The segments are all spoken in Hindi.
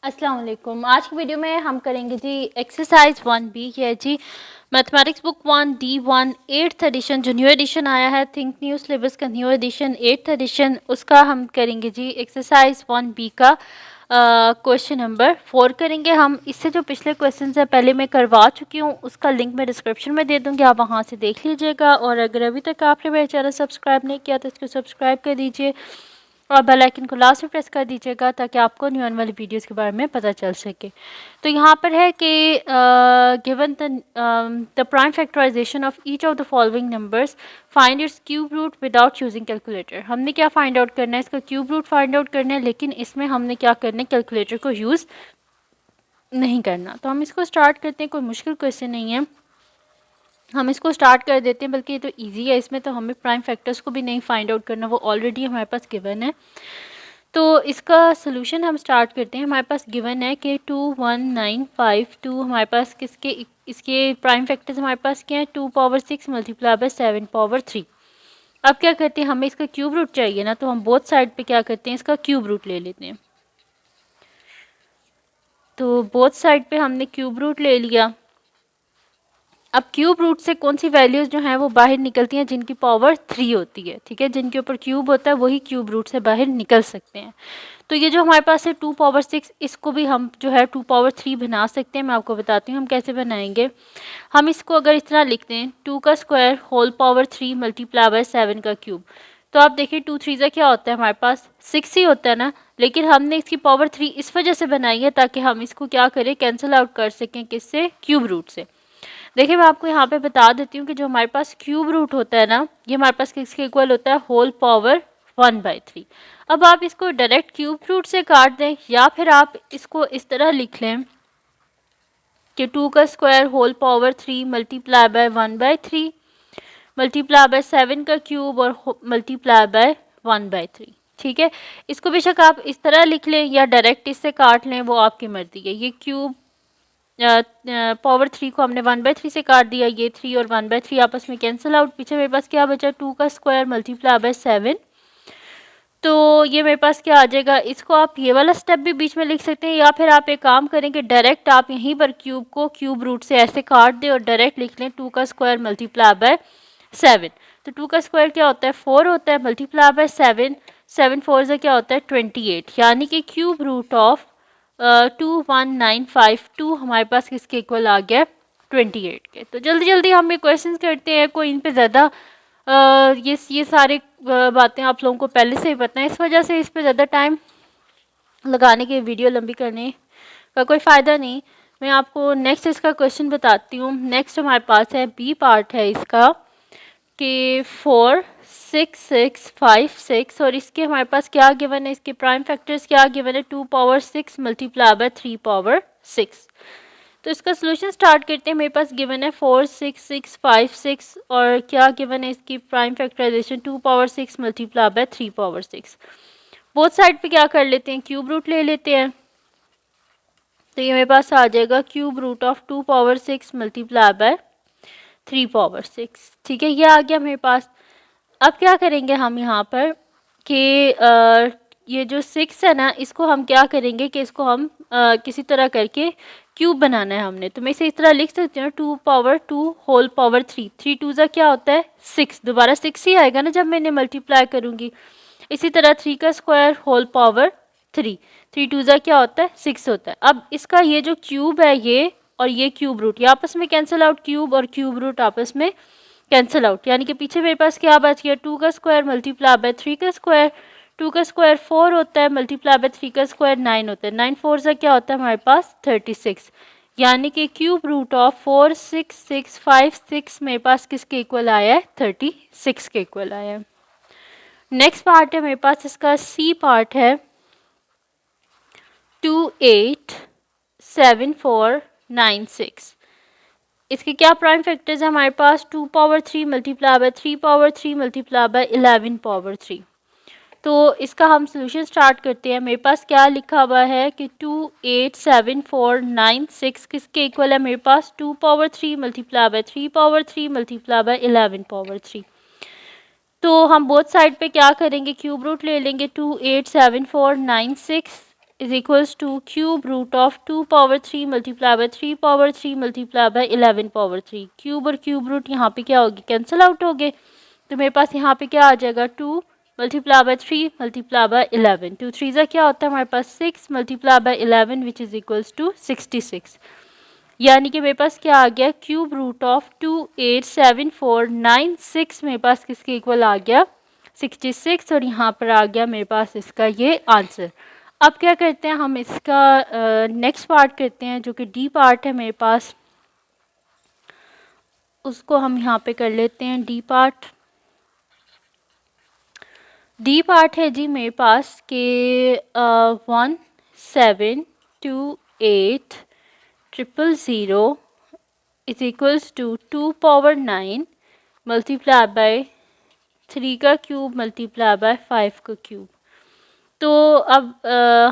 अस्सलाम वालेकुम। आज की वीडियो में हम करेंगे जी एक्सरसाइज 1B की है जी mathematics book 1D1 8th edition जो न्यू एडिशन आया है थिंक न्यू सिलेबस का न्यू एडिशन 8th एडिशन उसका हम करेंगे जी एक्सरसाइज 1B का क्वेश्चन नंबर 4 करेंगे हम। इससे जो पिछले क्वेश्चन है पहले मैं करवा चुकी हूँ, उसका लिंक मैं डिस्क्रिप्शन में दे दूँगी, आप वहाँ से देख लीजिएगा। और अगर अभी तक आपने मेरा चैनल सब्सक्राइब नहीं किया तो इसको सब्सक्राइब कर दीजिए और बेल आइकन को लास्ट में प्रेस कर दीजिएगा ताकि आपको न्यू आने वाली वीडियोस के बारे में पता चल सके। तो यहाँ पर है कि given the prime factorization of each of the following numbers find its cube root without using calculator. हमने क्या फाइंड आउट करना है, इसका क्यूब रूट फाइंड आउट करना है, लेकिन इसमें हमने क्या करना है, कैलकुलेटर को यूज़ नहीं करना। तो हम इसको स्टार्ट करते हैं, कोई मुश्किल क्वेश्चन नहीं है, हम इसको स्टार्ट कर देते हैं। बल्कि ये तो इजी है, इसमें तो हमें प्राइम फैक्टर्स को भी नहीं फाइंड आउट करना, वो ऑलरेडी हमारे पास गिवन है। तो इसका सोल्यूशन हम स्टार्ट करते हैं। हमारे पास गिवन है कि 21952 हमारे पास किसके इसके प्राइम फैक्टर्स हमारे पास क्या है, 2 पावर 6 मल्टीप्लाई बाय 7 पावर 3। अब क्या करते हैं, हमें इसका क्यूब रूट चाहिए ना, तो हम बोथ साइड पे क्या करते हैं, इसका क्यूब रूट ले लेते हैं। तो बोथ साइड पे हमने क्यूब रूट ले लिया। अब क्यूब रूट से कौन सी वैल्यूज़ जो हैं वो बाहर निकलती हैं, जिनकी पावर 3 होती है, ठीक है, जिनके ऊपर क्यूब होता है वही क्यूब रूट से बाहर निकल सकते हैं। तो ये जो हमारे पास है 2 पावर 6, इसको भी हम जो है 2 पावर 3 बना सकते हैं। मैं आपको बताती हूँ हम कैसे बनाएंगे। हम इसको अगर इस तरह लिखते हैं 2 का square whole power 3 multiply by 7 का क्यूब, तो आप देखिए 2 3 से क्या होता है, हमारे पास 6 ही होता है ना। लेकिन हमने इसकी पावर 3 इस वजह से बनाई है ताकि हम इसको क्या करें, कैंसिल आउट कर सकें, किससे, क्यूब रूट से। देखिए मैं आपको यहाँ पे बता देती हूँ कि जो हमारे पास क्यूब रूट होता है ना, ये हमारे पास किसके इक्वल होता है, होल पावर 1/3। अब आप इसको डायरेक्ट क्यूब रूट से काट दें या फिर आप इसको इस तरह लिख लें कि 2 का square whole power 3 multiply by 1/3 multiply by 7 का क्यूब और मल्टीप्लाई बाय 1/3। ठीक है, इसको बेशक आप इस तरह लिख लें या डायरेक्ट इससे काट लें, वो आपकी मर्जी है। ये क्यूब पावर 3 को हमने 1/3 से काट दिया, ये 3 और 1/3 आपस में कैंसिल आउट। पीछे मेरे पास क्या बचा, 2 का स्क्वायर मल्टीप्लाई बाय 7। तो ये मेरे पास क्या आ जाएगा, इसको आप ये वाला स्टेप भी बीच में लिख सकते हैं या फिर आप एक काम करें कि डायरेक्ट आप यहीं पर क्यूब को क्यूब रूट से ऐसे काट दें और डायरेक्ट लिख लें 2 का स्क्वायर मल्टीप्लाई बाय 7। तो 2 का स्क्वायर क्या होता है, 4 होता है, मल्टीप्लाई बाय 7, 7 4 से क्या होता है 28, यानी कि क्यूब रूट ऑफ 21952 हमारे पास किसके इक्वल आ गया, 28 के। तो जल्दी जल्दी हम ये क्वेश्चन करते हैं, कोई इन पे ज़्यादा ये सारे बातें आप लोगों को पहले से ही पता है, इस वजह से इस पे ज़्यादा टाइम लगाने के वीडियो लंबी करने का कोई फ़ायदा नहीं। मैं आपको नेक्स्ट इसका क्वेश्चन बताती हूँ। नेक्स्ट हमारे पास है बी पार्ट है इसका कि 4 6 6 5 6 और इसके हमारे पास क्या गिवन है, इसके प्राइम फैक्टर्स क्या गिवन है, 2 पावर 6 मल्टीप्लाई बाय 3 पावर 6। तो इसका सोल्यूशन स्टार्ट करते हैं। मेरे पास गिवन है 4 6 6 5 6 और क्या गिवन है, इसकी prime factorization 2 power 6 multiply by 3 power 6। Both side पे क्या कर लेते हैं, क्यूब रूट ले लेते हैं। तो ये मेरे पास आ जाएगा cube root of 2 power 6 multiply by 3 power 6। ठीक है, ये आ गया मेरे पास। अब क्या करेंगे हम यहाँ पर कि ये जो 6 है ना, इसको हम क्या करेंगे कि इसको हम किसी तरह करके क्यूब बनाना है हमने। तो मैं इसे इस तरह लिख सकती हूँ 2 पावर 2 होल पावर 3, 3 2 ज़ा क्या होता है 6, दोबारा 6 ही आएगा ना जब मैं इन्हें मल्टीप्लाई करूँगी। इसी तरह 3 का स्क्वायर होल पावर 3, 3 2 ज़ा क्या होता है 6 होता है। अब इसका ये जो क्यूब है ये और ये क्यूब रूट, ये आपस में कैंसिल आउट, क्यूब और क्यूब रूट आपस में कैंसिल आउट, यानी कि पीछे मेरे पास क्या बच गया, 2 का स्क्वायर मल्टीप्लाई बाय 3 का स्क्वायर, 2 का स्क्वायर 4 होता है मल्टीप्लाई बाय 3 का स्क्वायर 9 होता है, 9 4 से क्या होता है हमारे पास 36, यानी कि क्यूब रूट ऑफ 4 6 6 5 6 मेरे पास किसके इक्वल आया है, 36 के इक्वल आया है। नेक्स्ट पार्ट है मेरे पास इसका सी पार्ट है 2 8 7 4 9 6। इसके क्या प्राइम फैक्टर्स है हमारे पास, 2 power 3 multiply by 3 power 3 multiply by 11 power 3। तो इसका हम सोल्यूशन स्टार्ट करते हैं। मेरे पास क्या लिखा हुआ है कि 2 8 7 4 9 6 किसके इक्वल है, मेरे पास 2 power 3 multiply by 3 power 3 multiply by 11 power 3। तो हम बोथ साइड पे क्या करेंगे, क्यूब रूट ले लेंगे, 2 8 7 4 9 6 is equals to cube root of 2 power 3 multiply by 3 power 3 multiply by 11 power 3। Cube और क्यूब रूट यहाँ पे क्या होगी, कैंसिल आउट हो गए। तो मेरे पास यहाँ पे क्या आ जाएगा, 2 मल्टीप्लाई बाय 3 मल्टीप्लाई बाय 11। 2 3 क्या होता है हमारे पास 6 multiply by 11 which is equals to 66। यानी कि मेरे पास क्या आ गया, क्यूब रूट ऑफ 287496 मेरे पास किसके इक्वल आ गया, 66। और यहाँ पर आ गया मेरे पास इसका ये आंसर। अब क्या करते हैं हम, इसका नेक्स्ट पार्ट करते हैं जो कि डी पार्ट है मेरे पास, उसको हम यहाँ पे कर लेते हैं डी पार्ट। डी पार्ट है जी मेरे पास के 1728 is equals to 2 power 9 multiply by 3 का क्यूब मल्टीप्लाई बाय 5 का क्यूब। तो अब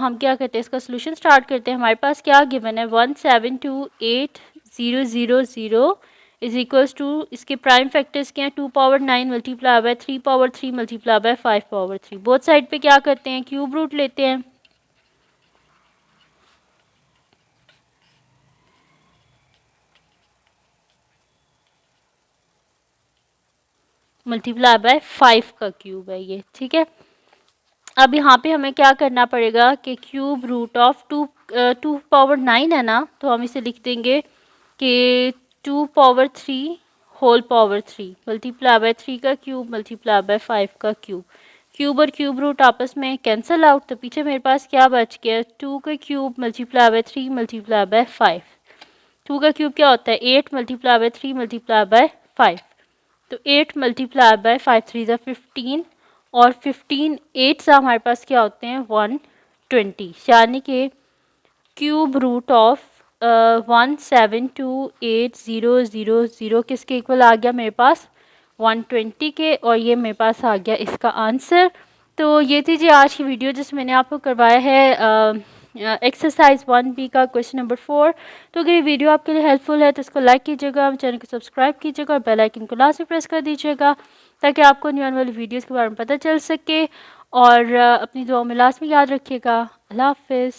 हम क्या करते हैं, इसका सोल्यूशन स्टार्ट करते हैं। हमारे पास क्या गिवन है, 1728,000 इज इक्वल्स टू, इसके प्राइम फैक्टर्स क्या हैं, 2 power 9 multiply by 3 power 3 multiply by 5 power 3। Both side पे क्या करते हैं, क्यूब रूट लेते हैं। मल्टीप्लाई बाय 5 का क्यूब है ये, ठीक है। अब यहाँ पे हमें क्या करना पड़ेगा कि क्यूब रूट ऑफ 2 पावर 9 है ना, तो हम इसे लिख देंगे कि 2 power 3 whole power 3 multiply by 3 का क्यूब मल्टीप्लाई बाय 5 का क्यूब। क्यूब और क्यूब रूट आपस में कैंसिल आउट, तो पीछे मेरे पास क्या बच गया, 2 का cube multiply by 3 multiply by 5। 2 का क्यूब क्या होता है, 8 मल्टीप्लाई बाय 3 मल्टीप्लाई बाय 5। तो 8 मल्टीप्लाई बाय 5 3 ज़ा 15 और 15 8 सा हमारे पास क्या होते हैं 120। यानी कि क्यूब रूट ऑफ 1728,000 किसके इक्वल आ गया मेरे पास 120 के, और ये मेरे पास आ गया इसका आंसर। तो ये थी जी आज की वीडियो जिसमें मैंने आपको करवाया है एक्सरसाइज 1B का क्वेश्चन नंबर 4। तो अगर ये वीडियो आपके लिए हेल्पफुल है तो इसको लाइक कीजिएगा, चैनल को सब्सक्राइब कीजिएगा और बेल आइकन को लाजमी प्रेस कर दीजिएगा ताकि आपको न्यू आने वाली वीडियोस के बारे में पता चल सके। और अपनी दुआ में लाजमी याद रखिएगा। अल्लाह हाफिज़।